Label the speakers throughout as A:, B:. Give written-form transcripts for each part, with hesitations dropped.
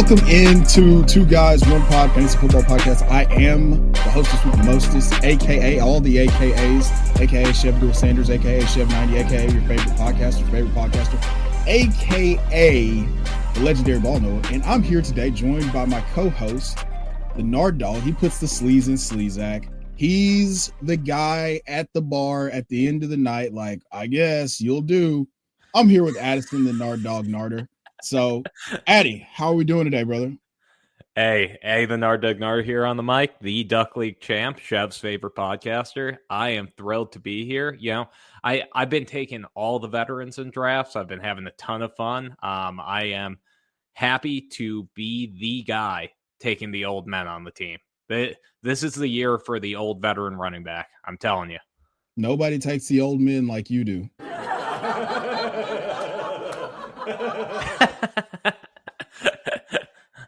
A: Welcome into Two Guys, One Pod, Fantasy Football Podcast. I am the hostess with the mostest, a.k.a. all the a.k.a.s, a.k.a. Chev Sanders, a.k.a. Chev and Addi, a.k.a. your favorite podcaster, a.k.a. the Legendary Ball Knower. And I'm here today joined by my co-host, the Narddog. He puts the sleaze in Sleazak. He's the guy at the bar at the end of the night, like, I guess you'll do. I'm here with Addison, the Narddog Narter. So, Addi, how are we doing today, brother?
B: Hey, the Narddog Narter here on the mic, the Duck League champ, Chev's favorite podcaster. I am thrilled to be here. You know, I've been taking all the veterans in drafts. I've been having a ton of fun. I am happy to be the guy taking the old men on the team. This is the year for the old veteran running back. I'm telling you.
A: Nobody takes the old men like you do.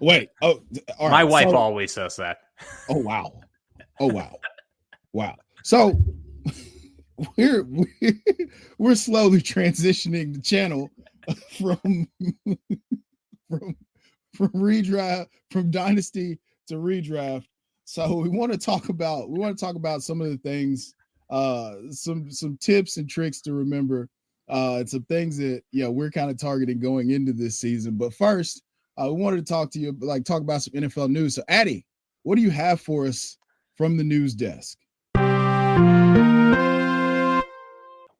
A: Wait. Oh, all right.
B: My wife always says that.
A: Oh, wow. So we're slowly transitioning the channel from redraft, from Dynasty to redraft. So we want to talk about some of the things, some tips and tricks to remember, and some things that we're kind of targeting going into this season. But first, we wanted to talk about some NFL news. So, Addi, what do you have for us from the news desk?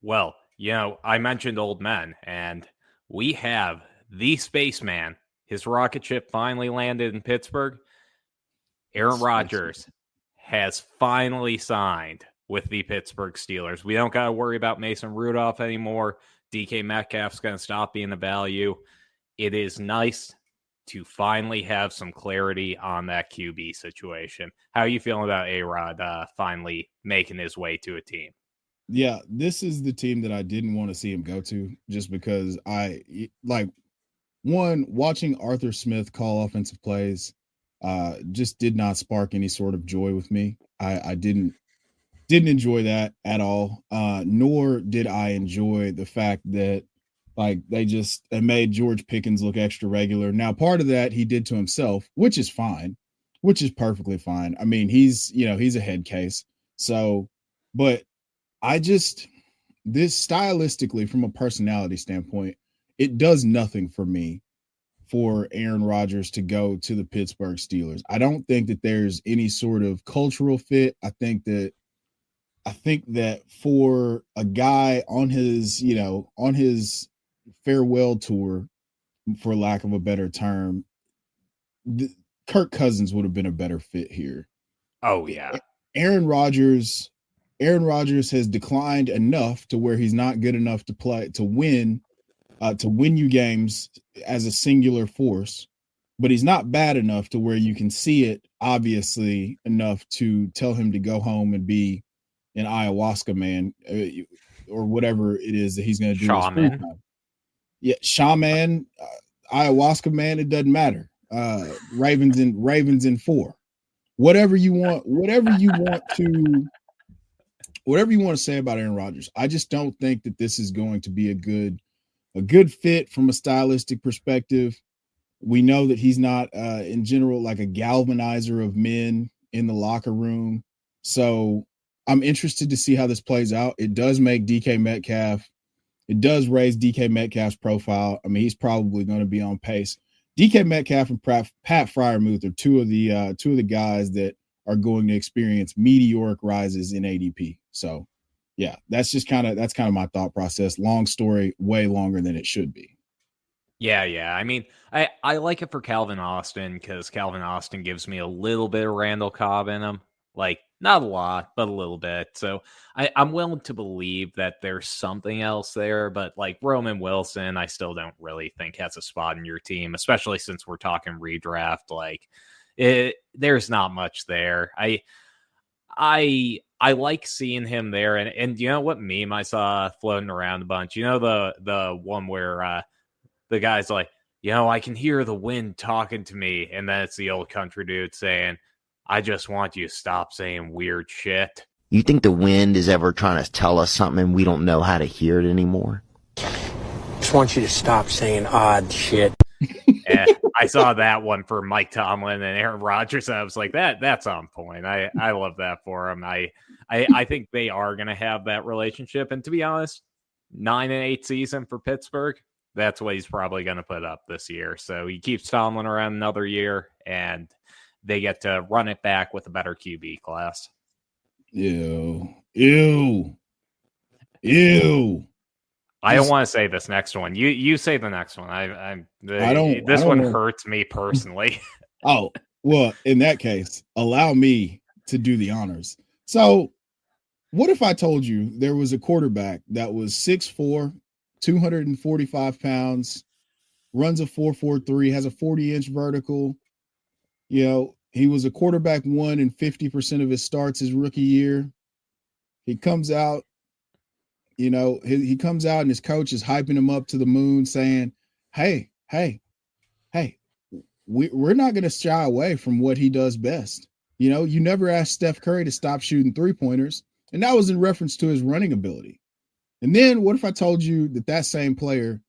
B: Well, I mentioned old men, and we have the spaceman. His rocket ship finally landed in Pittsburgh. Aaron Rodgers has finally signed with the Pittsburgh Steelers. We don't got to worry about Mason Rudolph anymore. DK Metcalf's going to stop being a value. It is nice to finally have some clarity on that QB situation. How are you feeling about A-Rod finally making his way to a team?
A: Yeah, this is the team that I didn't want to see him go to, just because watching Arthur Smith call offensive plays just did not spark any sort of joy with me. I didn't enjoy that at all. Nor did I enjoy the fact that they just made George Pickens look extra regular. Now, part of that he did to himself, which is fine, which is perfectly fine. I mean, he's a head case. So, but this stylistically, from a personality standpoint, it does nothing for me for Aaron Rodgers to go to the Pittsburgh Steelers. I don't think that there's any sort of cultural fit. I think that for a guy on his farewell tour, for lack of a better term, Kirk Cousins would have been a better fit here.
B: Oh yeah.
A: Aaron Rodgers has declined enough to where he's not good enough to win you games as a singular force, but he's not bad enough to where you can see it obviously enough to tell him to go home and be an ayahuasca man or whatever it is that he's going to do.
B: Shaman.
A: Yeah, shaman, ayahuasca man, it doesn't matter. Ravens in 4. Whatever you want to say about Aaron Rodgers. I just don't think that this is going to be a good fit from a stylistic perspective. We know that he's not in general like a galvanizer of men in the locker room. So I'm interested to see how this plays out. It does make DK Metcalf. It does raise DK Metcalf's profile. I mean, he's probably going to be on pace. DK Metcalf and Pat Freiermuth are two of the guys that are going to experience meteoric rises in ADP. So, yeah, that's kind of my thought process. Long story, way longer than it should be.
B: Yeah. I mean, I like it for Calvin Austin because Calvin Austin gives me a little bit of Randall Cobb in him. Like, not a lot, but a little bit. So I'm willing to believe that there's something else there. But like Roman Wilson, I still don't really think has a spot in your team, especially since we're talking redraft. Like, there's not much there. I like seeing him there. And you know what meme I saw floating around a bunch? You know, the one where the guy's like, I can hear the wind talking to me. And then it's the old country dude saying, I just want you to stop saying weird shit.
C: You think the wind is ever trying to tell us something and we don't know how to hear it anymore?
D: Just want you to stop saying odd shit.
B: Yeah. I saw that one for Mike Tomlin and Aaron Rodgers. And I was like, that's on point. I love that for him. I think they are going to have that relationship. And to be honest, 9-8 season for Pittsburgh, that's what he's probably going to put up this year. So he keeps Tomlin around another year, and they get to run it back with a better QB class.
A: Ew.
B: I don't want to say this next one. You say the next one. This one hurts me personally.
A: Oh, well, in that case, allow me to do the honors. So what if I told you there was a quarterback that was 6'4", 245 pounds, runs a 4.43, has a 40-inch vertical. You know, he was a quarterback 1 in 50% of his starts his rookie year. He comes out, you know, he comes out and his coach is hyping him up to the moon saying, hey, we're not going to shy away from what he does best. You know, you never asked Steph Curry to stop shooting three-pointers, and that was in reference to his running ability. And then what if I told you that same player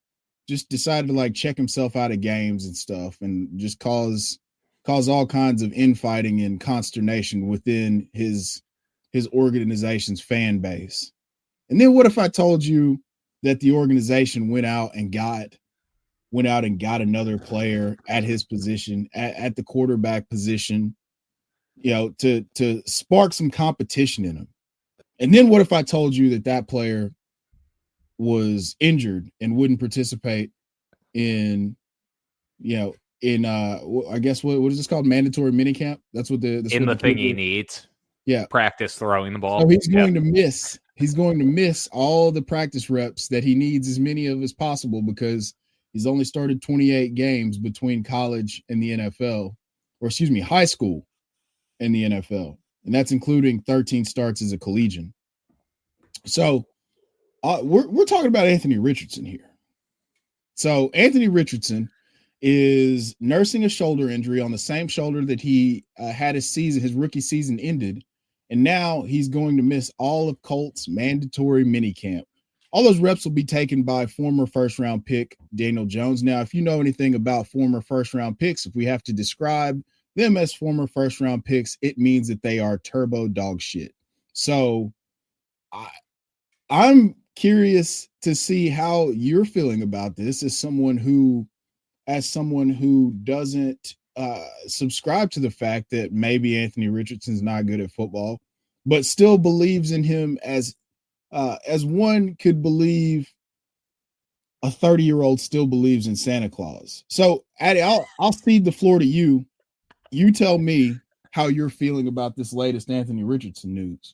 A: just decided to like check himself out of games and stuff and just cause all kinds of infighting and consternation within his organization's fan base? And then what if I told you that the organization went out and got another player at his position, at the quarterback position, you know, to spark some competition in him? And then what if I told you that player was injured and wouldn't participate in, you know, I guess what is this called? Mandatory minicamp? That's what the
B: thing he needs.
A: Yeah.
B: Practice throwing the ball.
A: So he's going to miss. He's going to miss all the practice reps that he needs, as many of as possible, because he's only started 28 games between college and the NFL, or excuse me, high school and the NFL. And that's including 13 starts as a collegian. So we're talking about Anthony Richardson here. So Anthony Richardson is nursing a shoulder injury on the same shoulder that he had his rookie season ended. And now he's going to miss all of Colts' mandatory minicamp. All those reps will be taken by former first-round pick Daniel Jones. Now, if you know anything about former first-round picks, if we have to describe them as former first-round picks, it means that they are turbo dog shit. So I'm curious to see how you're feeling about this as someone who doesn't subscribe to the fact that maybe Anthony Richardson's not good at football, but still believes in him as one could believe a 30-year-old still believes in Santa Claus. So, Addi, I'll cede the floor to you. You tell me how you're feeling about this latest Anthony Richardson news.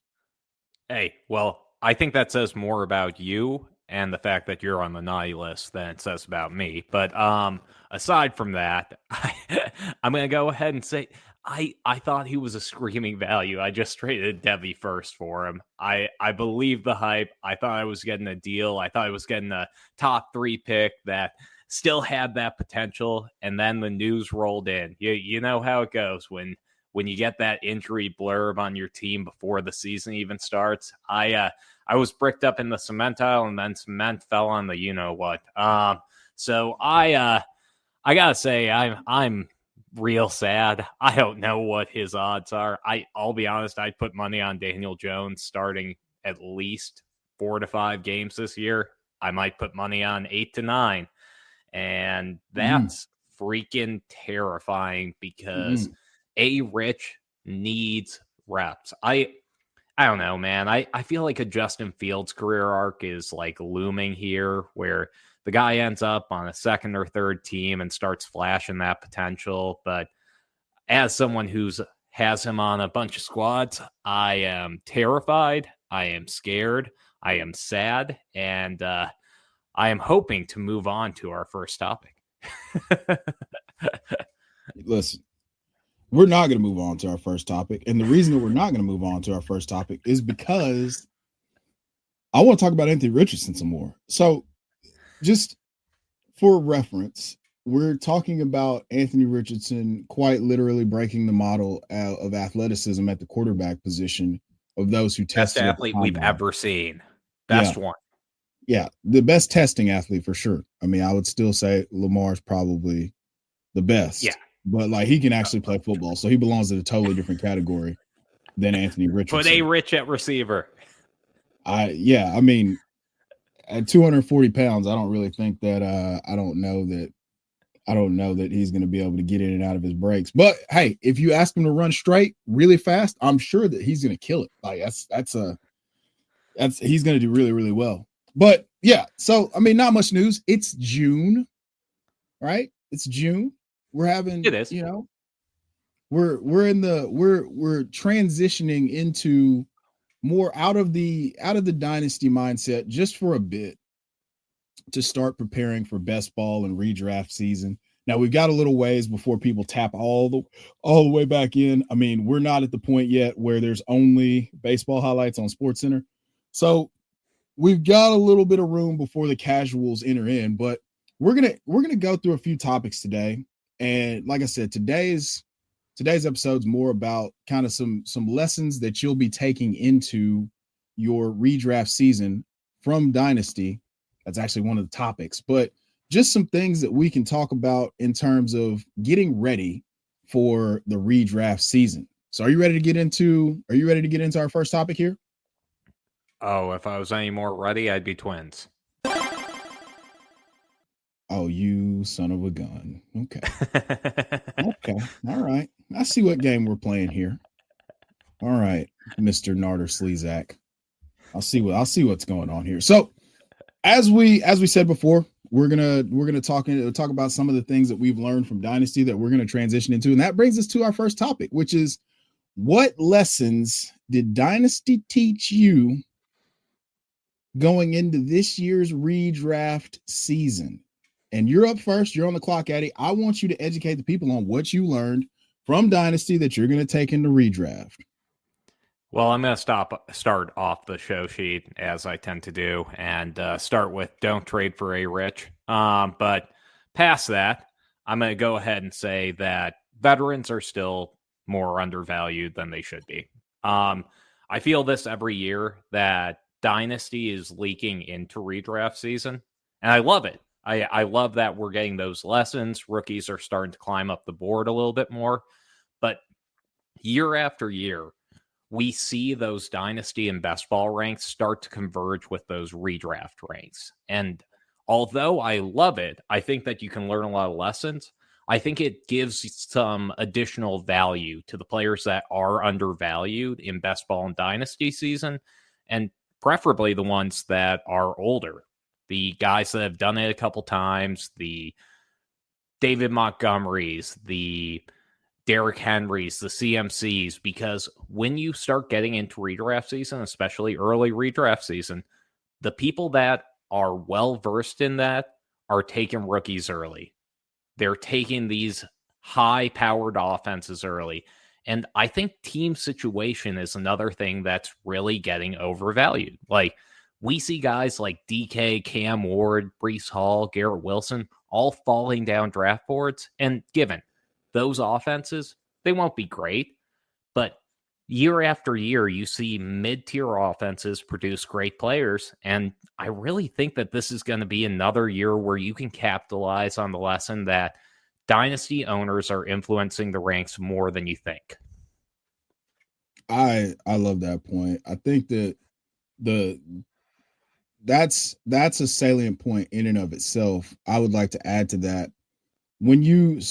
B: Hey, well, I think that says more about you and the fact that you're on the naughty list than it says about me. But aside from that, I'm going to go ahead and say I thought he was a screaming value. I just traded Debbie first for him. I believe the hype. I thought I was getting a deal. I thought I was getting a top 3 pick that still had that potential. And then the news rolled in. You know how it goes when you get that injury blurb on your team before the season even starts. I was bricked up in the cement aisle, and then cement fell on the you-know-what. So I gotta say, I'm real sad. I don't know what his odds are. I'll be honest, I'd put money on Daniel Jones starting at least 4 to 5 games this year. I might put money on 8 to 9. And that's freaking terrifying because Rich needs reps. I don't know, man. I feel like a Justin Fields career arc is like looming here, where the guy ends up on a second or third team and starts flashing that potential. But as someone who's has him on a bunch of squads, I am terrified. I am scared. I am sad. And I am hoping to move on to our first topic.
A: Listen, we're not going to move on to our first topic. And the reason that we're not going to move on to our first topic is because I want to talk about Anthony Richardson some more. So just for reference, we're talking about Anthony Richardson quite literally breaking the model of athleticism at the quarterback position of those who
B: Best
A: tested.
B: athlete we've ever seen. Best one.
A: Yeah, the best testing athlete for sure. I mean, I would still say Lamar's probably the best.
B: Yeah.
A: But like he can actually play football. So he belongs in a totally different category than Anthony Richardson.
B: Put A Rich at receiver.
A: I mean, at 240 pounds, I don't really think that I don't know that he's going to be able to get in and out of his breaks. But hey, if you ask him to run straight really fast, I'm sure that he's going to kill it. Like he's going to do really, really well. But yeah, so I mean, not much news. It's June, right? It's June. We're having,
B: it is.
A: You know, we're transitioning into more out of the dynasty mindset just for a bit to start preparing for best ball and redraft season. Now we've got a little ways before people tap all the way back in. I mean, we're not at the point yet where there's only baseball highlights on SportsCenter. So we've got a little bit of room before the casuals enter in, but we're going to go through a few topics today. And like I said, today's episode's more about kind of some lessons that you'll be taking into your redraft season from Dynasty. That's actually one of the topics, but just some things that we can talk about in terms of getting ready for the redraft season. So are you ready to get into our first topic here?
B: Oh, if I was any more ready, I'd be twins.
A: Oh, you son of a gun. Okay. Okay. All right. I see what game we're playing here. All right, Mr. Narter Slezak. I'll see what's going on here. So as we said before, we're gonna talk about some of the things that we've learned from Dynasty that we're gonna transition into. And that brings us to our first topic, which is what lessons did Dynasty teach you going into this year's redraft season? And you're up first. You're on the clock, Addi. I want you to educate the people on what you learned from Dynasty that you're going to take into redraft.
B: Well, I'm going to start off the show sheet as I tend to do and start with don't trade for A Rich. But past that, I'm going to go ahead and say that veterans are still more undervalued than they should be. I feel this every year that Dynasty is leaking into redraft season, and I love it. I love that we're getting those lessons. Rookies are starting to climb up the board a little bit more. But year after year, we see those Dynasty and best ball ranks start to converge with those redraft ranks. And although I love it, I think that you can learn a lot of lessons. I think it gives some additional value to the players that are undervalued in best ball and Dynasty season, and preferably the ones that are older. The guys that have done it a couple times, the David Montgomerys, the Derrick Henrys, the CMCs, because when you start getting into redraft season, especially early redraft season, the people that are well-versed in that are taking rookies early. They're taking these high-powered offenses early. And I think team situation is another thing that's really getting overvalued. Like, we see guys like DK, Cam Ward, Breece Hall, Garrett Wilson, all falling down draft boards. And given those offenses, they won't be great. But year after year, you see mid-tier offenses produce great players. And I really think that this is going to be another year where you can capitalize on the lesson that Dynasty owners are influencing the ranks more than you think.
A: I love that point. I think that that's a salient point in and of itself. I would like to add to that. When you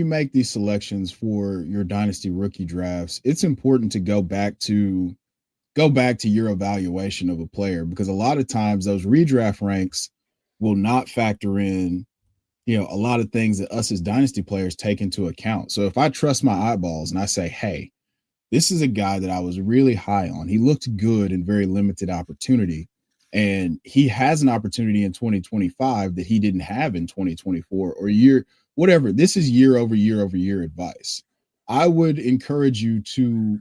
A: make these selections for your Dynasty rookie drafts, it's important to go back to your evaluation of a player, because a lot of times those redraft ranks will not factor in, a lot of things that us as Dynasty players take into account. So if I trust my eyeballs and I say, hey, this is a guy that I was really high on. He looked good in very limited opportunity, and he has an opportunity in 2025 that he didn't have in 2024 or whatever. This is year over year advice. I would encourage you to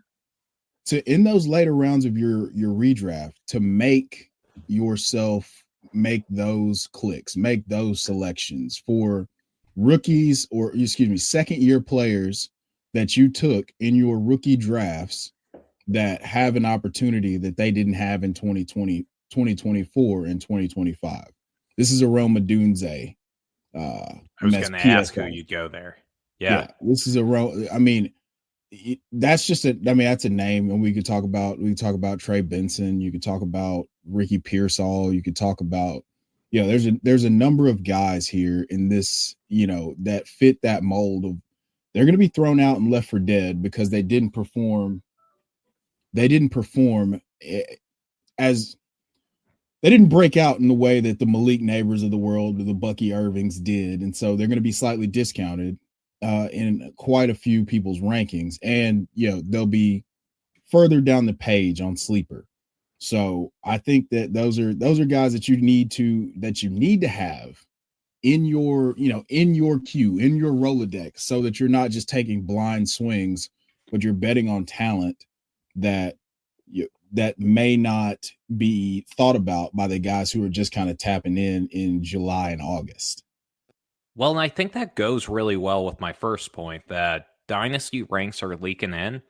A: in those later rounds of your redraft to make those clicks, make those selections for rookies second year players that you took in your rookie drafts that have an opportunity that they didn't have in 2020, 2024, and 2025. This is a Rome Dunze.
B: I was going to ask who you'd go there. Yeah.
A: This is I mean, that's just that's a name, and we could talk about Trey Benson. You could talk about Ricky Pearsall. You could talk about, there's a number of guys here in this, that fit that mold of they're going to be thrown out and left for dead because they didn't perform. They didn't perform as they didn't break out in the way that the Malik Neighbors of the world or the Bucky Irvings did, and so they're going to be slightly discounted in quite a few people's rankings, and they'll be further down the page on Sleeper. So I think that those are guys that you need to have in your queue, in your Rolodex, so that you're not just taking blind swings, but you're betting on talent that may not be thought about by the guys who are just kind of tapping in July and August.
B: Well, and I think that goes really well with my first point that Dynasty ranks are leaking in.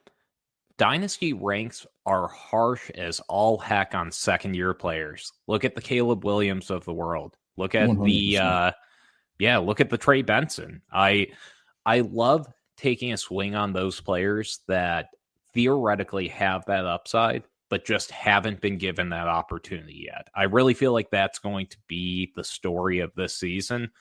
B: Dynasty ranks are harsh as all heck on second-year players. Look at the Caleb Williams of the world. Look at 100%. Look at the Trey Benson. I love taking a swing on those players that theoretically have that upside, but just haven't been given that opportunity yet. I really feel like that's going to be the story of this season,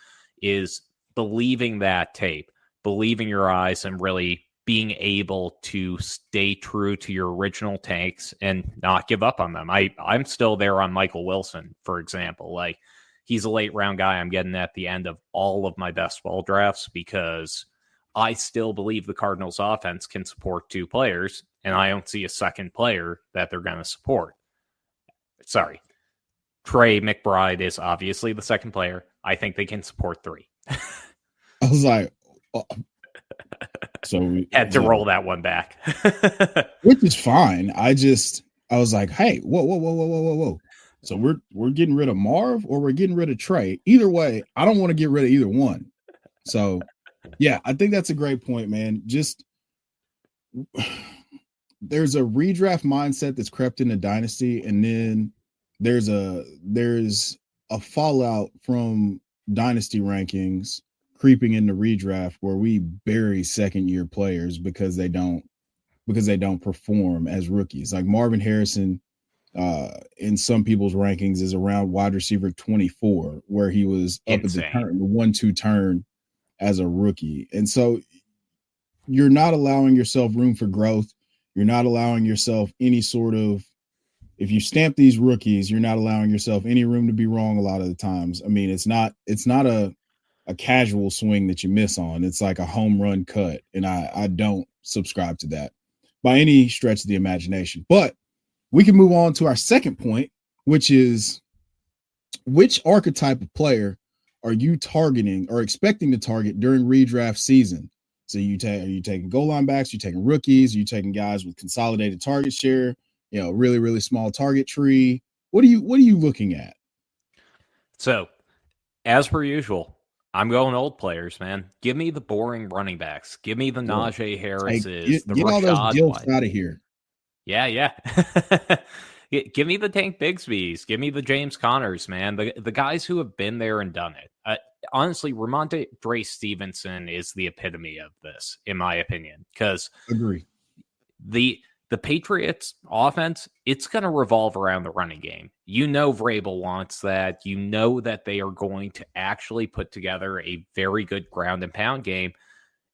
B: is believing that tape, believing your eyes, and really being able to stay true to your original takes and not give up on them. I'm still there on Michael Wilson, for example. Like, he's a late round guy I'm getting at the end of all of my best ball drafts because I still believe the Cardinals offense can support two players, and I don't see a second player that they're going to support. Sorry. Trey McBride is obviously the second player. I think they can support three.
A: I was like, oh. So we
B: had to roll that one back,
A: which is fine. I was like, hey, whoa. So we're getting rid of Marv or we're getting rid of Trey. Either way, I don't want to get rid of either one. So yeah, I think that's a great point, man. Just there's a redraft mindset that's crept into Dynasty, and then there's a fallout from Dynasty rankings creeping into redraft where we bury second-year players because they don't perform as rookies. Like Marvin Harrison, in some people's rankings, is around wide receiver 24, where he was up at the 1-2 turn as a rookie. And so you're not allowing yourself room for growth. You're not allowing yourself any sort of, if you stamp these rookies, you're not allowing yourself any room to be wrong a lot of the times. I mean, it's not a casual swing that you miss on. It's like a home run cut. And I don't subscribe to that by any stretch of the imagination. But we can move on to our second point, which is, which archetype of player are you targeting or expecting to target during redraft season? So are you taking goal line backs? Are you taking rookies? Are you taking guys with consolidated target share? Really, really small target tree. What are you looking at?
B: So, as per usual, I'm going old players, man. Give me the boring running backs. Give me the Najee Harrises.
A: Get all those gilts out of here.
B: Yeah. Give me the Tank Bigsby's. Give me the James Connors, man. The guys who have been there and done it. Honestly, Ramondre Stevenson is the epitome of this, in my opinion. Because
A: agree.
B: The Patriots offense, it's going to revolve around the running game. Vrabel wants that. That they are going to actually put together a very good ground and pound game.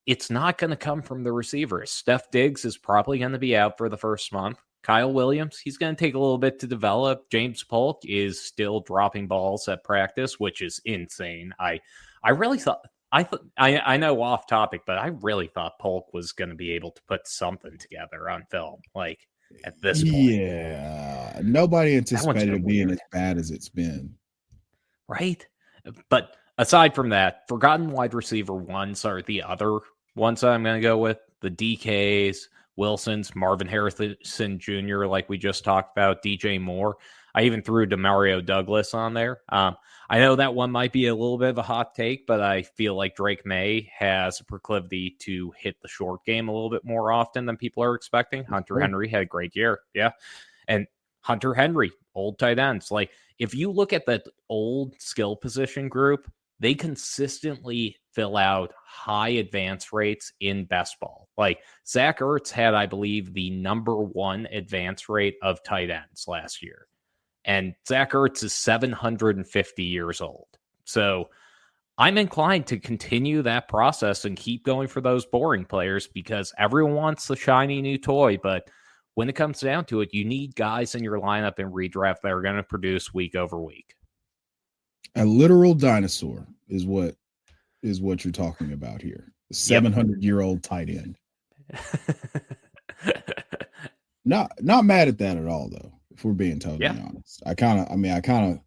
B: It's not going to come from the receivers. Steph Diggs is probably going to be out for the first month. Kyle Williams, he's going to take a little bit to develop. James Polk is still dropping balls at practice, which is insane. I really thought, I know off topic, but I really thought Polk was going to be able to put something together on film, like at this point.
A: Yeah, nobody anticipated it being as bad as it's been.
B: Right? But aside from that, forgotten wide receiver ones are the other ones I'm going to go with. The DKs, Wilsons, Marvin Harrison Jr., like we just talked about, DJ Moore. I even threw Demario Douglas on there. I know that one might be a little bit of a hot take, but I feel like Drake May has a proclivity to hit the short game a little bit more often than people are expecting. Hunter Henry had a great year. Yeah. And Hunter Henry, old tight ends. Like, if you look at that old skill position group, they consistently fill out high advance rates in best ball. Like Zach Ertz had, I believe, the #1 advance rate of tight ends last year. And Zach Ertz is 750 years old. So I'm inclined to continue that process and keep going for those boring players because everyone wants the shiny new toy. But when it comes down to it, you need guys in your lineup in redraft that are going to produce week over week.
A: A literal dinosaur is what you're talking about here. The 700-year-old tight end. Not mad at that at all, though, if we're being totally honest. I kind of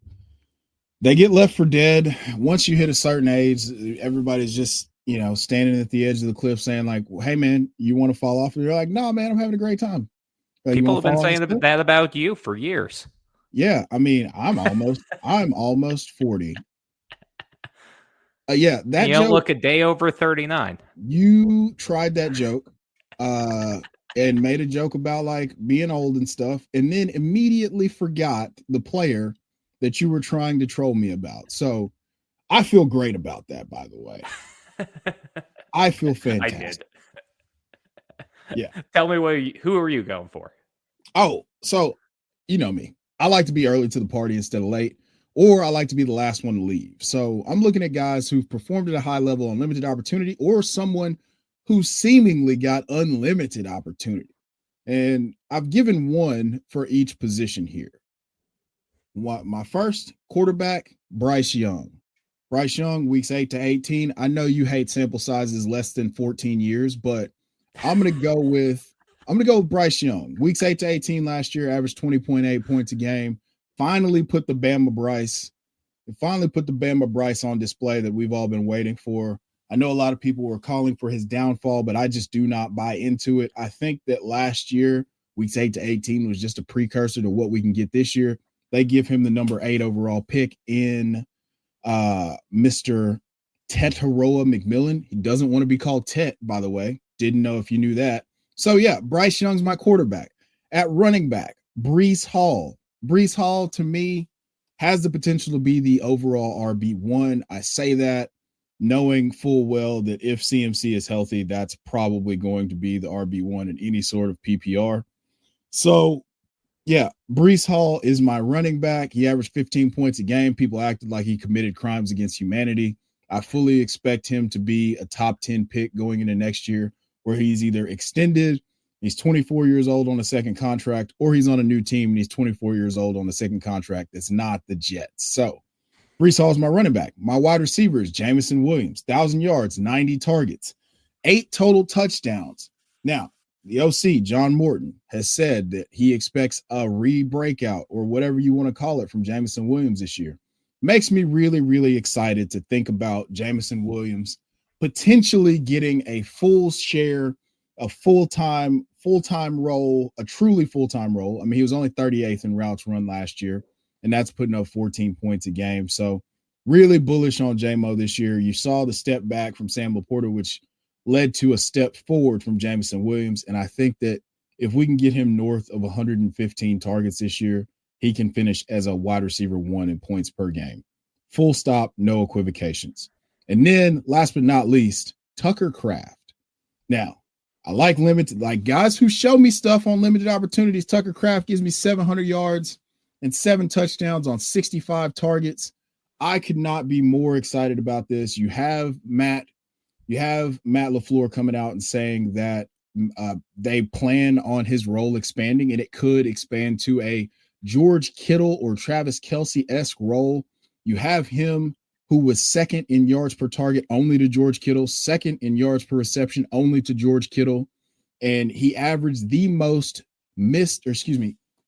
A: they get left for dead. Once you hit a certain age, everybody's just, standing at the edge of the cliff saying like, well, hey man, you want to fall off? And you're like, no, man, I'm having a great time. Like,
B: people have been saying that about you for years.
A: Yeah. I mean, I'm almost 40. That
B: you
A: don't
B: joke, look a day over 39.
A: You tried that joke and made a joke about like being old and stuff, and then immediately forgot the player that you were trying to troll me about. So I feel great about that, by the way. I feel fantastic.
B: I did.
A: Yeah.
B: Tell me who are you going for?
A: Oh, so you know me. I like to be early to the party instead of late, or I like to be the last one to leave. So I'm looking at guys who've performed at a high level on limited opportunity, or someone who seemingly got unlimited opportunity. And I've given one for each position here. My first quarterback, Bryce Young. Bryce Young, weeks 8 to 18. I know you hate sample sizes less than 14 years, but I'm going to go with Bryce Young. Weeks 8 to 18 last year, averaged 20.8 points a game. Finally put the Bama Bryce on display that we've all been waiting for. I know a lot of people were calling for his downfall, but I just do not buy into it. I think that last year, weeks 8 to 18 was just a precursor to what we can get this year. They give him the number 8 overall pick in Mr. Tetaroa McMillan. He doesn't want to be called Tet, by the way. Didn't know if you knew that. So, yeah, Bryce Young's my quarterback. At running back, Breece Hall. Breece Hall, to me, has the potential to be the overall RB1. I say that knowing full well that if CMC is healthy, that's probably going to be the RB1 in any sort of PPR. So, yeah, Breece Hall is my running back. He averaged 15 points a game. People acted like he committed crimes against humanity. I fully expect him to be a top 10 pick going into next year, where he's either extended, he's 24 years old on a second contract, or he's on a new team and he's 24 years old on a second contract that's not the Jets. So Breece Hall is my running back. My wide receivers, Jameson Williams, 1,000 yards, 90 targets, 8 total touchdowns. Now, the OC, John Morton, has said that he expects a re-breakout or whatever you want to call it from Jameson Williams this year. Makes me really, really excited to think about Jameson Williams potentially getting a full share, a full-time role, a truly full-time role. I mean, he was only 38th in routes run last year, and that's putting up 14 points a game. So really bullish on J-Mo this year. You saw the step back from Sam Laporta, which led to a step forward from Jameson Williams. And I think that if we can get him north of 115 targets this year, he can finish as a wide receiver 1 in points per game. Full stop, no equivocations. And then last but not least, Tucker Kraft. Now, I like guys who show me stuff on limited opportunities. Tucker Kraft gives me 700 yards and 7 touchdowns on 65 targets. I could not be more excited about this. You have Matt LaFleur coming out and saying that they plan on his role expanding, and it could expand to a George Kittle or Travis Kelce-esque role. You have him, who was second in yards per target only to George Kittle, second in yards per reception only to George Kittle, and he averaged the most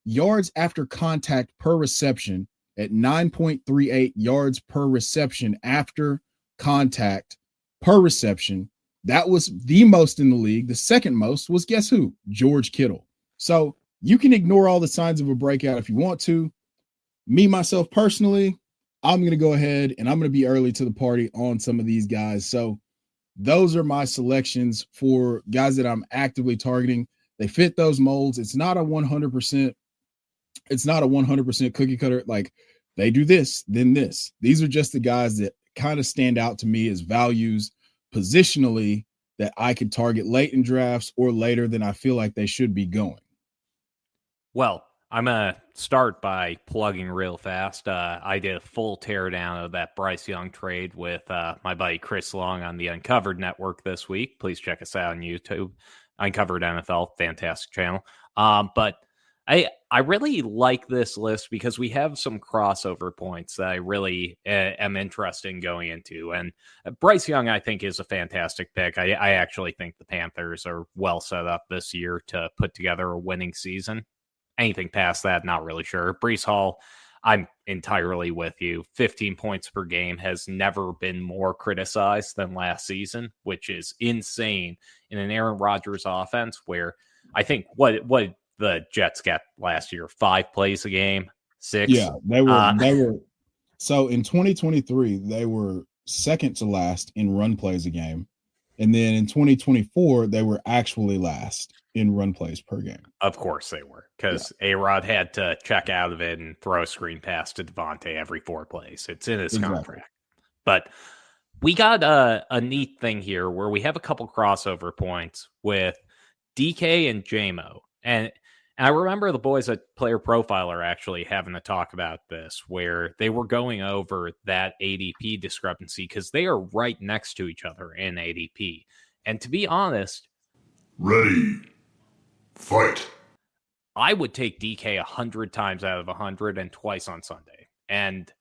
A: yards after contact per reception at 9.38 yards per reception after contact per reception. That was the most in the league. The second most was, guess who? George Kittle. So you can ignore all the signs of a breakout if you want to. Me, myself, personally, I'm going to go ahead and I'm going to be early to the party on some of these guys. So those are my selections for guys that I'm actively targeting. They fit those molds. It's not a 100%. It's not a 100% cookie cutter. Like, they do this, then this. These are just the guys that kind of stand out to me as values positionally that I could target late in drafts or later than I feel like they should be going.
B: Well, I'm going to start by plugging real fast. I did a full teardown of that Bryce Young trade with my buddy Chris Long on the Uncovered Network this week. Please check us out on YouTube. Uncovered NFL, fantastic channel. But I really like this list because we have some crossover points that I really am interested in going into. And Bryce Young, I think, is a fantastic pick. I actually think the Panthers are well set up this year to put together a winning season. Anything past that, not really sure. Breece Hall, I'm entirely with you. 15 points per game has never been more criticized than last season, which is insane in an Aaron Rodgers offense where I think what the Jets got last year, 5 plays a game, 6.
A: Yeah, they were. So in 2023, they were second to last in run plays a game. And then in 2024, they were actually last in run plays per game.
B: Of course they were, because A-Rod had to check out of it and throw a screen pass to Devontae every 4 plays. It's in his contract. But we got a neat thing here where we have a couple crossover points with DK and JMO. And I remember the boys at Player Profiler actually having a talk about this, where they were going over that ADP discrepancy because they are right next to each other in ADP. And to be honest,
D: ready, fight.
B: I would take DK 100 times out of 100 and twice on Sunday. And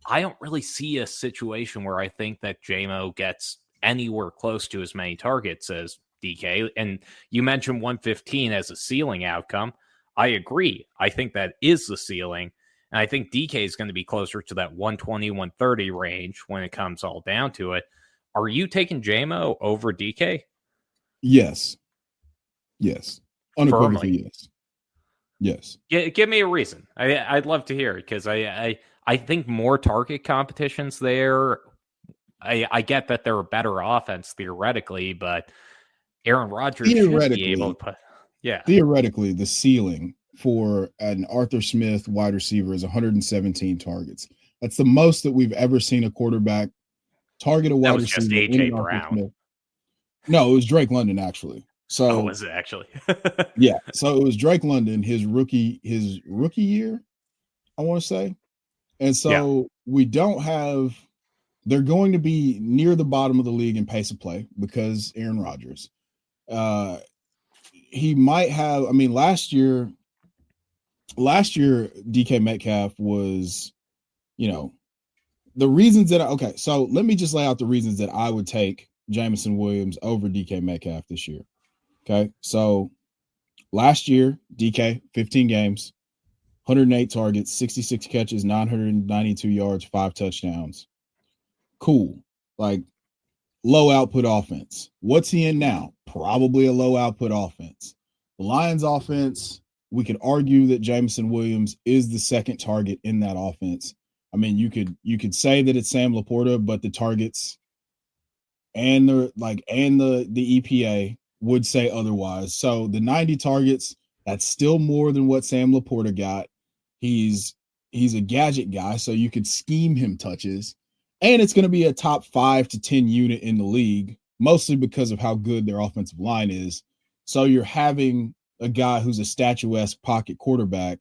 B: I don't really see a situation where I think that JMO gets anywhere close to as many targets as DK. And you mentioned 115 as a ceiling outcome. I agree. I think that is the ceiling. And I think DK is going to be closer to that 120, 130 range when it comes all down to it. Are you taking JMO over DK?
A: Yes. Unequivocally, yes. Yes.
B: Give me a reason. I'd love to hear it because I think more target competition's there. I get that they're a better offense theoretically, but Aaron Rodgers should be able to put. Yeah.
A: Theoretically, the ceiling for an Arthur Smith wide receiver is 117 targets. That's the most that we've ever seen a quarterback target a wide receiver.
B: That was just AJ Brown.
A: No, it was Drake London actually. So
B: was it actually?
A: Yeah. So it was Drake London, his rookie year, I want to say. And so we don't have. They're going to be near the bottom of the league in pace of play because Aaron Rodgers. He might have, last year DK Metcalf was, the reasons that so let me just lay out the reasons that I would take Jameson Williams over DK Metcalf this year. Okay. So last year, DK, 15 games, 108 targets, 66 catches, 992 yards, 5 touchdowns. Cool. Like, low output offense. What's he in now? Probably a low output offense. The Lions offense, we could argue that Jameson Williams is the second target in that offense. You could say that it's Sam Laporta, but the targets and the EPA would say otherwise. So the 90 targets, that's still more than what Sam Laporta got. He's a gadget guy, so you could scheme him touches. And it's going to be a top 5 to 10 unit in the league, mostly because of how good their offensive line is. So you're having a guy who's a statuesque pocket quarterback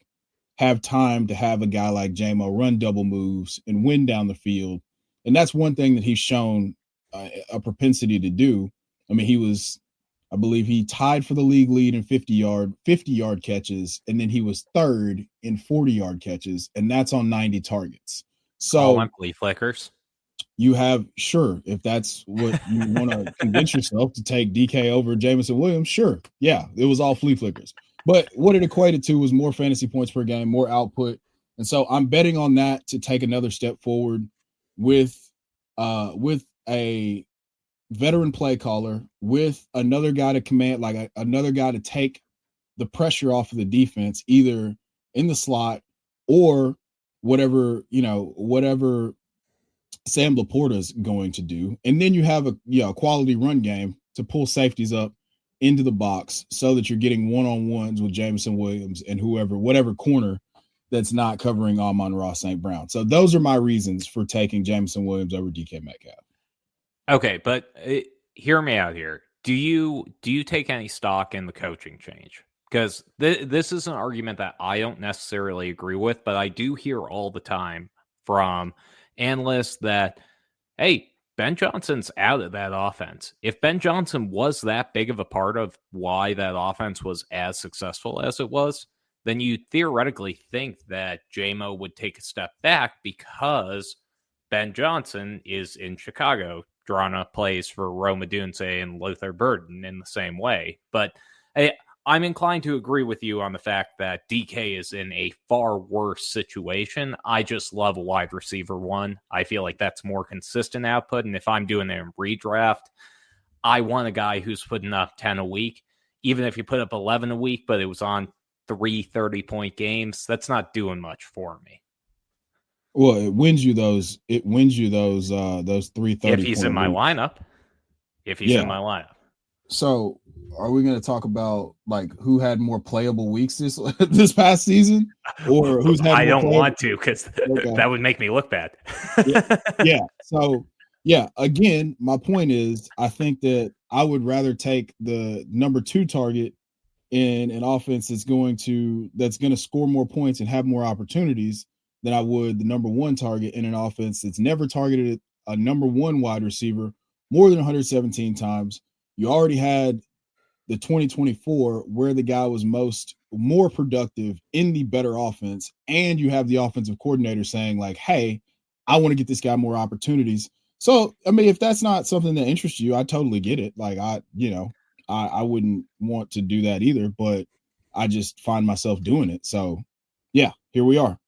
A: have time to have a guy like JMO run double moves and win down the field. And that's one thing that he's shown a propensity to do. I believe he tied for the league lead in 50-yard catches, and then he was third in 40-yard catches, and that's on 90 targets. So
B: monthly flickers.
A: You have, sure, if that's what you want to convince yourself to take DK over Jameson Williams, sure. Yeah, it was all flea flickers. But what it equated to was more fantasy points per game, more output. And so I'm betting on that to take another step forward with a veteran play caller, with another guy to command, another guy to take the pressure off of the defense, either in the slot or whatever Sam Laporta's going to do. And then you have a quality run game to pull safeties up into the box so that you're getting one-on-ones with Jameson Williams and whatever corner that's not covering Amon-Ra St. Brown. So those are my reasons for taking Jameson Williams over DK Metcalf.
B: Okay, but hear me out here. Do you take any stock in the coaching change? Because this is an argument that I don't necessarily agree with, but I do hear all the time from analysts that, hey, Ben Johnson's out of that offense. If Ben Johnson was that big of a part of why that offense was as successful as it was, then you theoretically think that JMO would take a step back because Ben Johnson is in Chicago drawing up plays for Rome Odunze and Luther Burden in the same way. But I'm inclined to agree with you on the fact that DK is in a far worse situation. I just love a wide receiver one. I feel like that's more consistent output. And if I'm doing it in redraft, I want a guy who's putting up 10 a week. Even if you put up 11 a week, but it was on 3 30-point games, that's not doing much for me.
A: Well, it wins you those 3 30.
B: If he's in my lineup. In my lineup.
A: So are we going to talk about like who had more playable weeks this past season, or who's had?
B: I don't want to, because that would make me look bad.
A: Yeah. So yeah, again, my point is, I think that I would rather take the number 2 target in an offense that's going to score more points and have more opportunities than I would the number 1 target in an offense that's never targeted a number 1 wide receiver more than 117 times. You already had the 2024 where the guy was more productive in the better offense, and you have the offensive coordinator saying like, hey, I want to get this guy more opportunities. So, I mean, if that's not something that interests you, I totally get it. Like I wouldn't want to do that either, but I just find myself doing it. So yeah, here we are.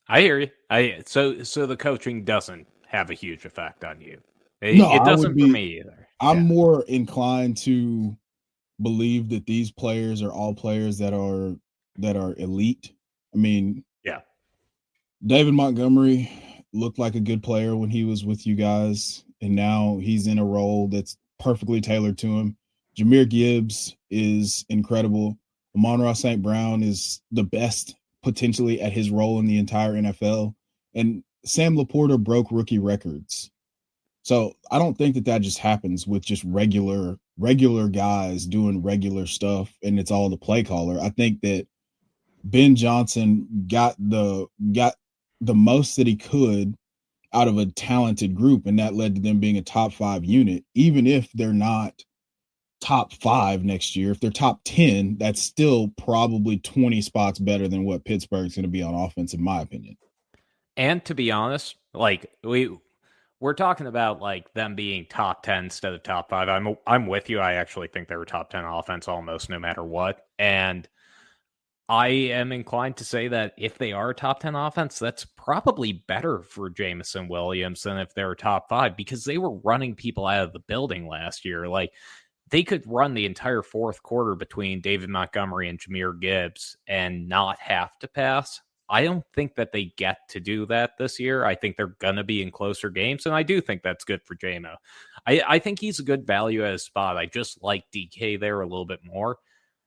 B: I hear you. So the coaching doesn't have a huge effect on you. It doesn't for me either.
A: I'm more inclined to believe that these players are all players that are elite. I mean,
B: yeah.
A: David Montgomery looked like a good player when he was with you guys, and now he's in a role that's perfectly tailored to him. Jahmyr Gibbs is incredible. Amon-Ra St. Brown is the best potentially at his role in the entire NFL. And Sam Laporta broke rookie records. So I don't think that just happens with just regular guys doing regular stuff and it's all the play caller. I think that Ben Johnson got the most that he could out of a talented group, and that led to them being a top 5 unit. Even if they're not top 5 next year, if they're top 10, that's still probably 20 spots better than what Pittsburgh's going to be on offense, in my opinion.
B: And to be honest, like we're talking about like them being top 10 instead of top 5. I'm with you. I actually think they were top 10 offense almost no matter what. And I am inclined to say that if they are a top 10 offense, that's probably better for Jameson Williams than if they're top 5, because they were running people out of the building last year. Like they could run the entire fourth quarter between David Montgomery and Jahmyr Gibbs and not have to pass. I don't think that they get to do that this year. I think they're going to be in closer games, and I do think that's good for JMO. I think he's a good value at his spot. I just like DK there a little bit more.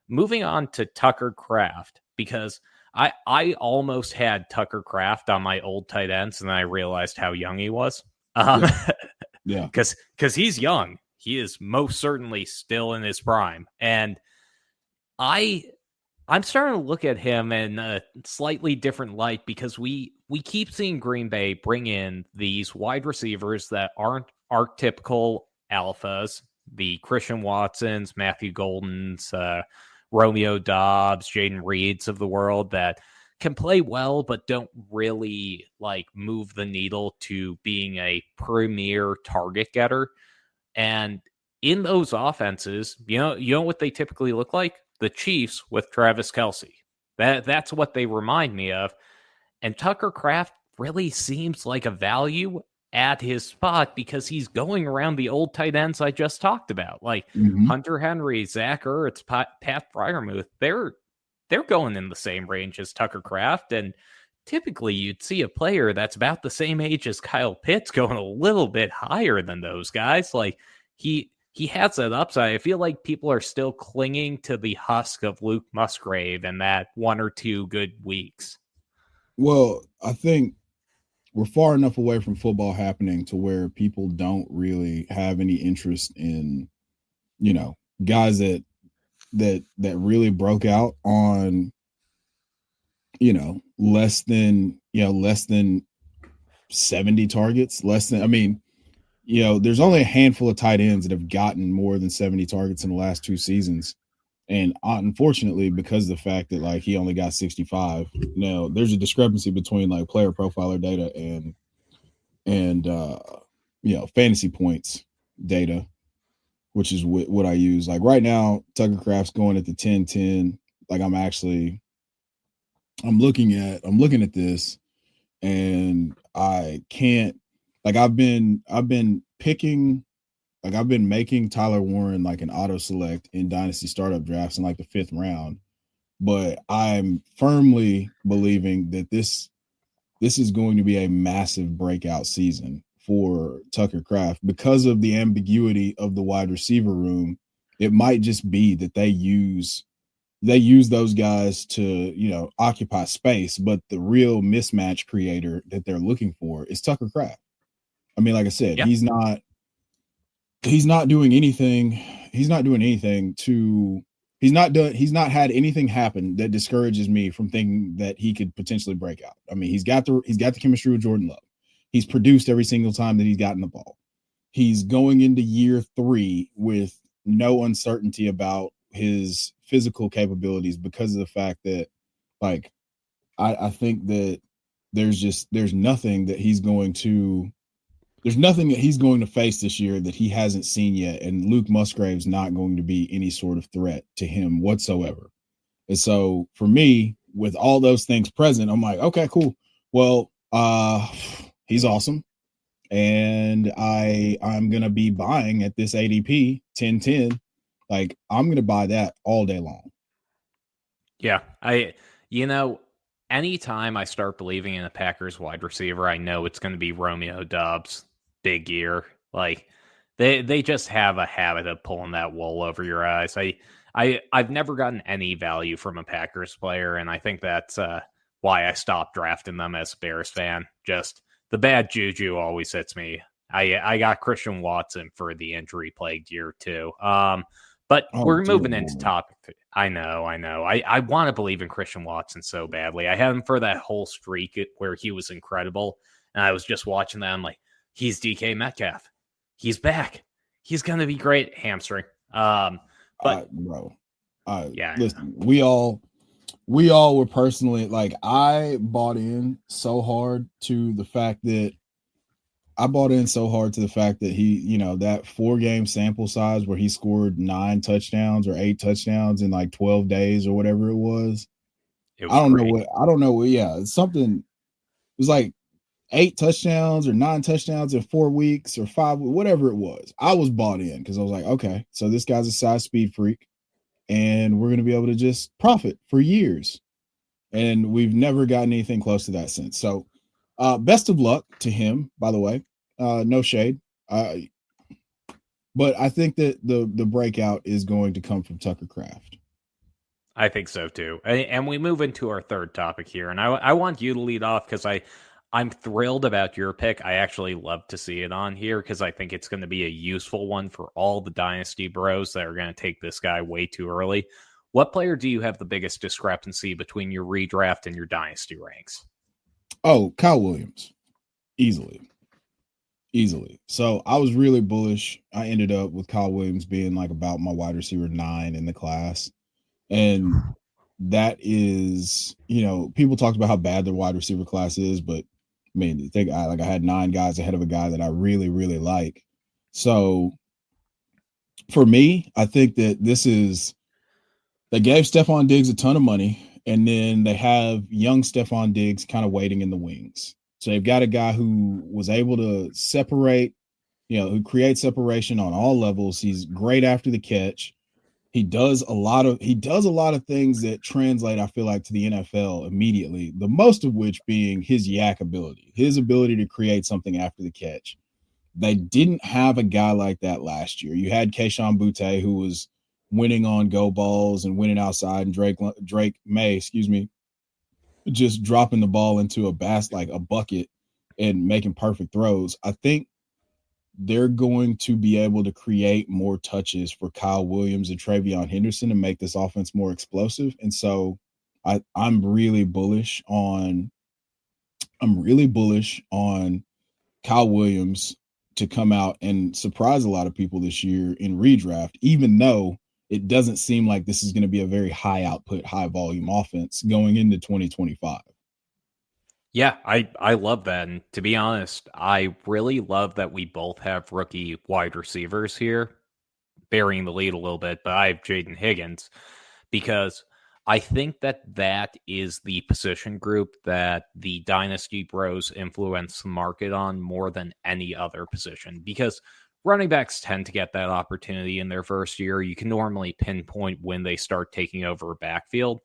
B: Moving on to Tucker Kraft, because I almost had Tucker Kraft on my old tight ends, and then I realized how young he was.
A: Yeah.
B: Because he's young. He is most certainly still in his prime. And I'm starting to look at him in a slightly different light, because we keep seeing Green Bay bring in these wide receivers that aren't archetypical alphas, the Christian Watsons, Matthew Goldens, Romeo Dobbs, Jaden Reeds of the world that can play well but don't really like move the needle to being a premier target getter. And in those offenses, you know what they typically look like? The Chiefs with Travis Kelce. That's what they remind me of. And Tucker Kraft really seems like a value at his spot, because he's going around the old tight ends I just talked about, like Hunter Henry, Zach Ertz, Pat Freiermuth. They're going in the same range as Tucker Kraft, and typically you'd see a player that's about the same age as Kyle Pitts going a little bit higher than those guys. Like he has that upside. I feel like people are still clinging to the husk of Luke Musgrave and that 1 or 2 good weeks.
A: Well, I think we're far enough away from football happening to where people don't really have any interest in, guys that really broke out on, less than 70 targets, there's only a handful of tight ends that have gotten more than 70 targets in the last 2 seasons. And unfortunately, because of the fact that like he only got 65, there's a discrepancy between like player profiler data and fantasy points data, which is what I use. Like right now, Tucker Kraft's going at the 10-10. Like I'm looking at this, and I can't, like I've been picking, like I've been making Tyler Warren like an auto select in dynasty startup drafts in like the 5th round, but I'm firmly believing that this is going to be a massive breakout season for Tucker Kraft because of the ambiguity of the wide receiver room. It might just be that they use those guys to, occupy space, but the real mismatch creator that they're looking for is Tucker Kraft. I mean, like I said, he's not doing anything. He's not had anything happen that discourages me from thinking that he could potentially break out. I mean, he's got the chemistry with Jordan Love. He's produced every single time that he's gotten the ball. He's going into year 3 with no uncertainty about his physical capabilities because of the fact that, like, I think that there's nothing that he's going to face this year that he hasn't seen yet. And Luke Musgrave's not going to be any sort of threat to him whatsoever. And so for me, with all those things present, I'm like, okay, cool. Well, he's awesome. And I'm going to be buying at this ADP 10-10. Like I'm going to buy that all day long.
B: Yeah. Anytime I start believing in a Packers wide receiver, I know it's going to be Romeo Doubs. Big year. Like they just have a habit of pulling that wool over your eyes. I've never gotten any value from a Packers player, and I think that's why I stopped drafting them as a Bears fan. Just the bad juju always hits me. I got Christian Watson for the injury plagued year too. But we're moving into topic. I know. I want to believe in Christian Watson so badly. I had him for that whole streak where he was incredible, and I was just watching that. I'm like, he's DK Metcalf. He's back. He's gonna be great. Hamstring.
A: Listen, we all were personally like, I bought in so hard to the fact that he, that 4-game sample size where he scored 9 touchdowns or 8 touchdowns in like 12 days or whatever it was. I don't know what. Yeah, it's something. It was like 8 touchdowns or 9 touchdowns in 4 weeks or 5, whatever it was. I was bought in because I was like, okay, so this guy's a size speed freak and we're going to be able to just profit for years. And we've never gotten anything close to that since. So best of luck to him, by the way. No shade. But I think that the breakout is going to come from Tucker Kraft.
B: I think so too. And we move into our third topic here. And I want you to lead off because I'm thrilled about your pick. I actually love to see it on here because I think it's going to be a useful one for all the Dynasty bros that are going to take this guy way too early. What player do you have the biggest discrepancy between your redraft and your Dynasty ranks?
A: Oh, Kyle Williams. Easily. So I was really bullish. I ended up with Kyle Williams being like about my wide receiver 9 in the class. And that is, people talked about how bad their wide receiver class is, but I mean, I had 9 guys ahead of a guy that I really, really like. So for me, I think that they gave Stephon Diggs a ton of money, and then they have young Stephon Diggs kind of waiting in the wings. So they've got a guy who was able to separate, who creates separation on all levels. He's great after the catch. He does a lot of things that translate, I feel like, to the NFL immediately, the most of which being his yak ability, his ability to create something after the catch. They didn't have a guy like that last year. You had Kayshon Boutte, who was winning on go balls and winning outside, and Drake May, just dropping the ball into like a bucket and making perfect throws. I think they're going to be able to create more touches for Kyle Williams and Travion Henderson to make this offense more explosive. And so I'm really bullish on Kyle Williams to come out and surprise a lot of people this year in redraft, even though it doesn't seem like this is going to be a very high output, high volume offense going into 2025.
B: Yeah, I love that. And to be honest, I really love that we both have rookie wide receivers here, burying the lead a little bit, but I have Jaden Higgins because I think that is the position group that the Dynasty Bros influence the market on more than any other position, because running backs tend to get that opportunity in their first year. You can normally pinpoint when they start taking over a backfield.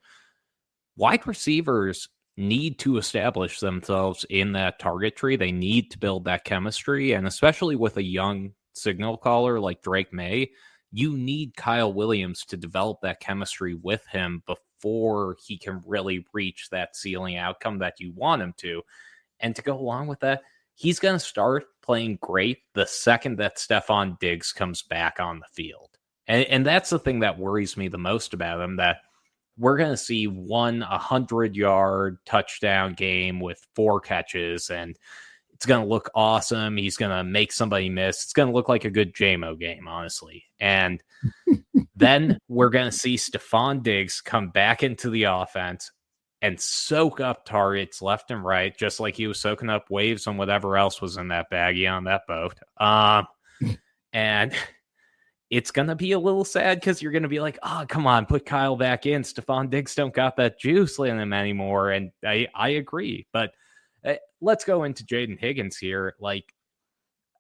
B: Wide receivers need to establish themselves in that target tree. They need to build that chemistry, and especially with a young signal caller like Drake May, you need Kyle Williams to develop that chemistry with him before he can really reach that ceiling outcome that you want him to. And to go along with that, he's going to start playing great the second that Stephon Diggs comes back on the field. And that's the thing that worries me the most about him, that we're going to see 100-yard touchdown game with 4 catches, and it's going to look awesome. He's going to make somebody miss. It's going to look like a good JMO game, honestly. And then we're going to see Stephon Diggs come back into the offense and soak up targets left and right, just like he was soaking up waves on whatever else was in that baggie on that boat. And it's going to be a little sad because you're going to be like, oh, come on, put Kyle back in. Stephon Diggs don't got that juice in him anymore. And I agree. But let's go into Jaden Higgins here. Like,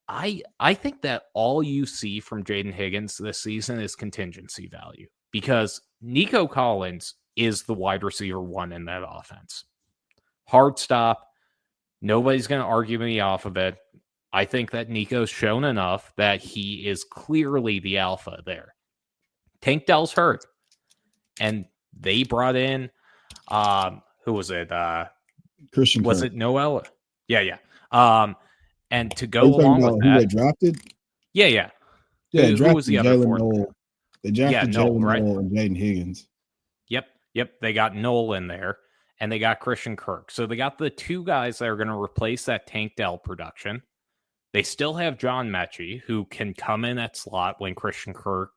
B: I think that all you see from Jaden Higgins this season is contingency value, because Nico Collins is the wide receiver 1 in that offense. Hard stop. Nobody's going to argue me off of it. I think that Nico's shown enough that he is clearly the alpha there. Tank Dell's hurt, and they brought in, who was it?
A: Christian
B: Was
A: Kirk.
B: it Noel? Yeah. And to go along with that,
A: who they drafted?
B: Yeah. Who was the other fourth?
A: Noel. They drafted
B: Noel,
A: Jalen
B: right?
A: Noel and Jaden Higgins.
B: Yep. They got Noel in there, and they got Christian Kirk. So they got the 2 guys that are going to replace that Tank Dell production. They still have John Mechie, who can come in at slot when Christian Kirk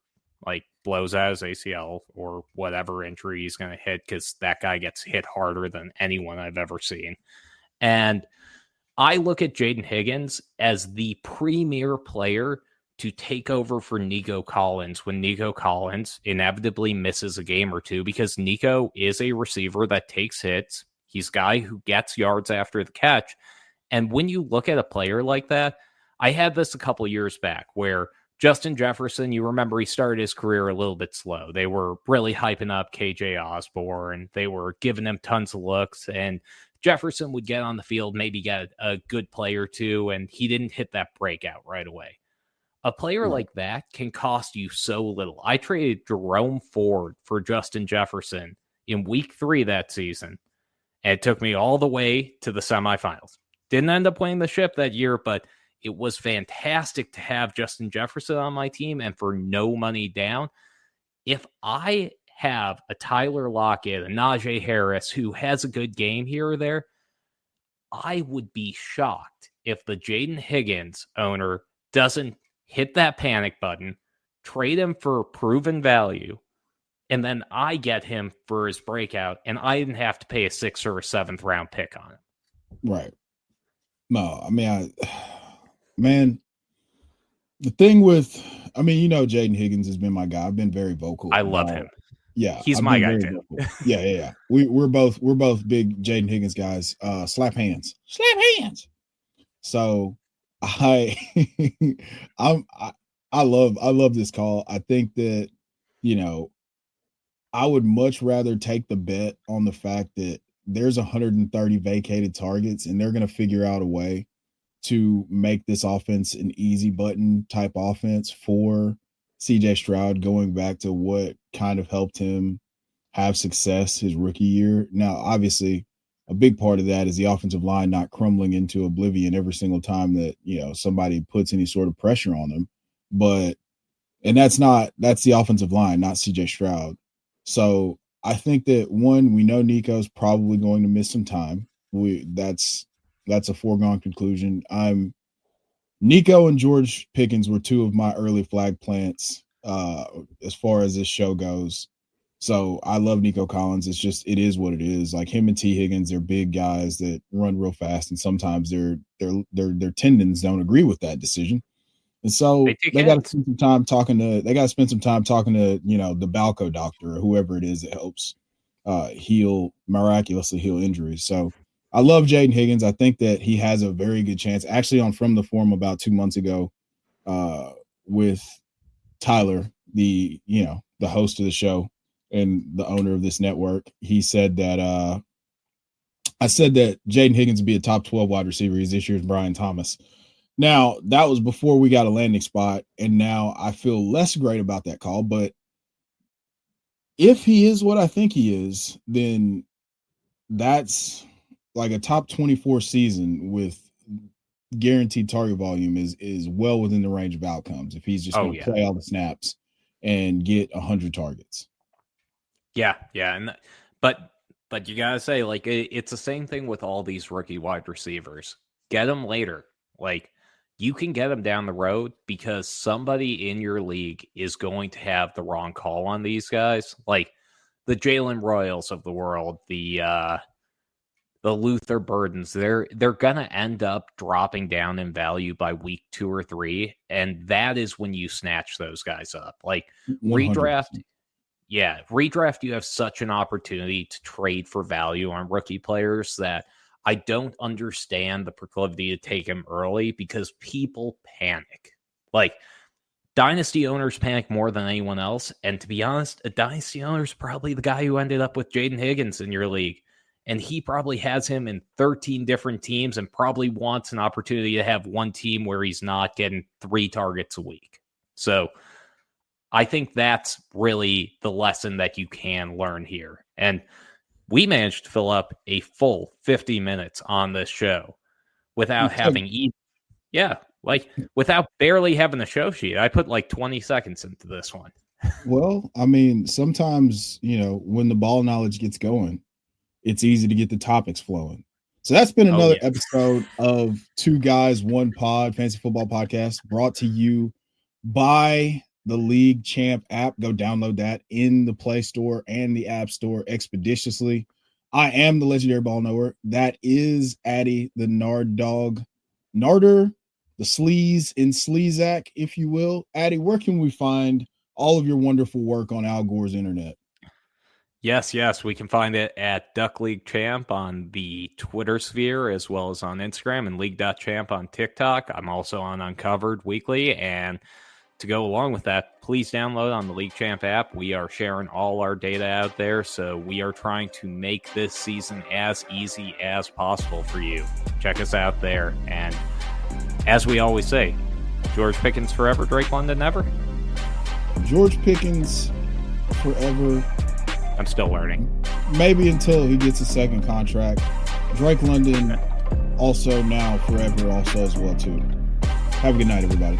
B: blows out his ACL or whatever injury he's going to hit, because that guy gets hit harder than anyone I've ever seen. And I look at Jaden Higgins as the premier player to take over for Nico Collins when Nico Collins inevitably misses a game or two, because Nico is a receiver that takes hits. He's a guy who gets yards after the catch. And when you look at a player like that, I had this a couple years back where Justin Jefferson, you remember he started his career a little bit slow. They were really hyping up KJ Osborne. They were giving him tons of looks, and Jefferson would get on the field, maybe get a good play or two, and he didn't hit that breakout right away. A player like that can cost you so little. I traded Jerome Ford for Justin Jefferson in week 3 that season, and it took me all the way to the semifinals. Didn't end up winning the ship that year, but it was fantastic to have Justin Jefferson on my team, and for no money down. If I have a Tyler Lockett, a Najee Harris, who has a good game here or there, I would be shocked if the Jaden Higgins owner doesn't hit that panic button, trade him for proven value, and then I get him for his breakout, and I didn't have to pay a 6th or a 7th round pick on it.
A: Right. No, I mean, man, the thing with, Jaden Higgins has been my guy. I've been very vocal.
B: I love him.
A: Yeah,
B: he's my guy too.
A: Yeah. We're both big Jaden Higgins guys. Slap hands. So I love this call. I think that, I would much rather take the bet on the fact that there's 130 vacated targets, and they're going to figure out a way to make this offense an easy button type offense for CJ Stroud, going back to what kind of helped him have success his rookie year. Now, obviously, a big part of that is the offensive line not crumbling into oblivion every single time that, somebody puts any sort of pressure on them. That's the offensive line, not CJ Stroud. So I think that we know Nico's probably going to miss some time. That's a foregone conclusion. Nico and George Pickens were two of my early flag plants as far as this show goes. So I love Nico Collins. It is what it is. Like him and T. Higgins, they're big guys that run real fast, and sometimes their tendons don't agree with that decision. And so they got to spend some time talking to the Balco doctor or whoever it is that helps miraculously heal injuries. So I love Jaden Higgins. I think that he has a very good chance. Actually, on From the Forum about 2 months ago, with Tyler, the host of the show and the owner of this network, he said that I said that Jaden Higgins would be a top 12 wide receiver. He's this year's Brian Thomas. Now, that was before we got a landing spot, and now I feel less great about that call. But if he is what I think he is, then that's like a top 24 season with guaranteed target volume is well within the range of outcomes if he's just going to play all the snaps and get 100 targets.
B: Yeah. But you got to say, like, it's the same thing with all these rookie wide receivers. Get them later. Like, you can get them down the road because somebody in your league is going to have the wrong call on these guys. Like the Jalen Royals of the world, the Luther Burdens, they're going to end up dropping down in value by week 2 or 3. And that is when you snatch those guys up. Like 100%. Redraft, you have such an opportunity to trade for value on rookie players that I don't understand the proclivity to take him early because people panic. Like, Dynasty owners panic more than anyone else. And to be honest, a Dynasty owner is probably the guy who ended up with Jaden Higgins in your league. And he probably has him in 13 different teams and probably wants an opportunity to have one team where he's not getting 3 targets a week. So I think that's really the lesson that you can learn here. And we managed to fill up a full 50 minutes on this show without without barely having a show sheet. I put like 20 seconds into this one.
A: Well, I mean, sometimes, when the ball knowledge gets going, it's easy to get the topics flowing. So that's been another episode of Two Guys, One Pod, Fantasy Football Podcast, brought to you by the League Champ app. Go download that in the Play Store and the App Store expeditiously. I am the Legendary Ball Knower. That is Addi, the Narddog, Narter, the Sleaze in Sleazak, if you will. Addi, where can we find all of your wonderful work on Al Gore's internet?
B: Yes, we can find it at Duck League Champ on the Twitter sphere, as well as on Instagram, and League.champ on TikTok. I'm also on Uncovered Weekly, and to go along with that, please download on the League Champ app. We are sharing all our data out there, so we are trying to make this season as easy as possible for you. Check us out there. And as we always say, George Pickens forever, Drake London never.
A: George Pickens forever.
B: I'm still learning.
A: Maybe until he gets a second contract. Drake London also now forever also as well too. Have a good night, everybody.